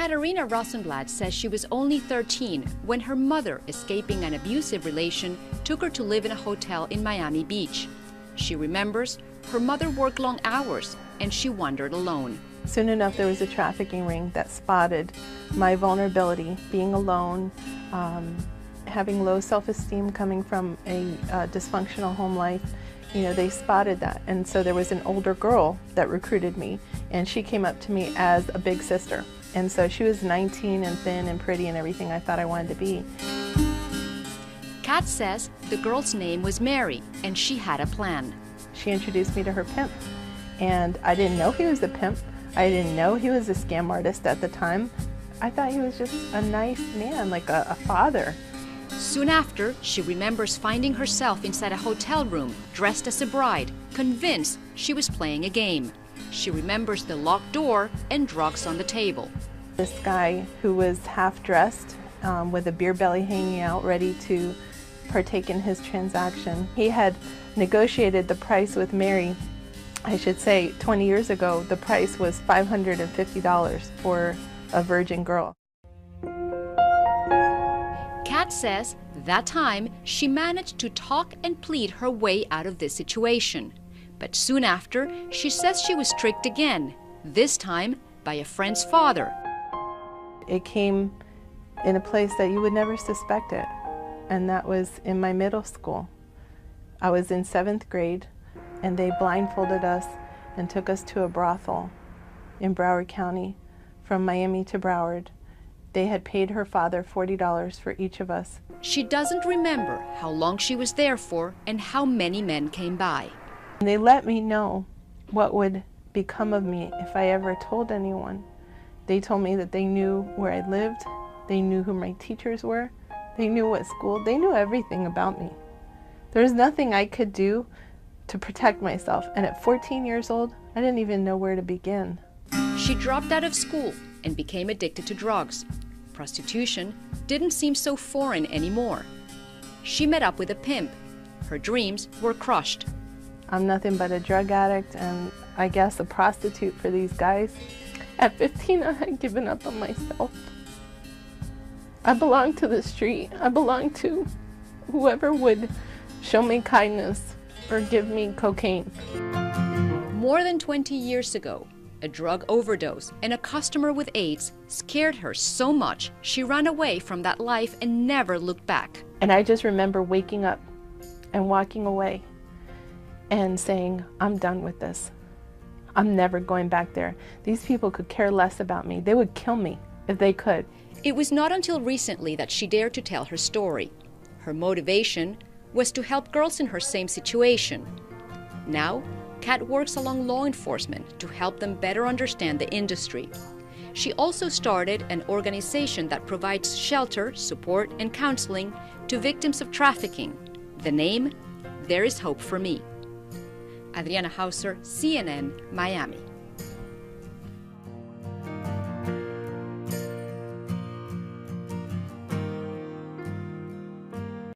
Katarina Rosenblatt says she was only 13 when her mother, escaping an abusive relation, took her to live in a hotel in Miami Beach. She remembers her mother worked long hours and she wandered alone. Soon enough, there was a trafficking ring that spotted my vulnerability, being alone, having low self-esteem coming from a dysfunctional home life. You know, they spotted that. And so there was an older girl that recruited me, and she came up to me as a big sister. And so she was 19 and thin and pretty and everything I thought I wanted to be. Kat says the girl's name was Mary, and she had a plan. She introduced me to her pimp, and I didn't know he was a pimp. I didn't know he was a scam artist at the time. I thought he was just a nice man, like a father. Soon after, she remembers finding herself inside a hotel room, dressed as a bride, convinced she was playing a game. She remembers the locked door and drugs on the table. This guy who was half-dressed, with a beer belly hanging out, ready to partake in his transaction. He had negotiated the price with Mary. I should say 20 years ago, the price was $550 for a virgin girl. Kat says that time she managed to talk and plead her way out of this situation. But soon after, she says she was tricked again, this time by a friend's father. It came in a place that you would never suspect it, and that was in my middle school. I was in 7th grade, and they blindfolded us and took us to a brothel in Broward County from Miami to Broward. They had paid her father $40 for each of us. She doesn't remember how long she was there for and how many men came by. They let me know what would become of me if I ever told anyone. They told me that they knew where I lived, they knew who my teachers were, they knew what school, they knew everything about me. There was nothing I could do to protect myself, and at 14 years old, I didn't even know where to begin. She dropped out of school and became addicted to drugs. Prostitution didn't seem so foreign anymore. She met up with a pimp. Her dreams were crushed. I'm nothing but a drug addict and I guess a prostitute for these guys. At 15, I had given up on myself. I belonged to the street. I belonged to whoever would show me kindness or give me cocaine. More than 20 years ago, a drug overdose and a customer with AIDS scared her so much she ran away from that life and never looked back. And I just remember waking up and walking away and saying, I'm done with this. I'm never going back there. These people could care less about me. They would kill me if they could. It was not until recently that she dared to tell her story. Her motivation was to help girls in her same situation. Now, Kat works along law enforcement to help them better understand the industry. She also started an organization that provides shelter, support, and counseling to victims of trafficking. The name, There Is Hope for Me. Adriana Hauser, CNN, Miami.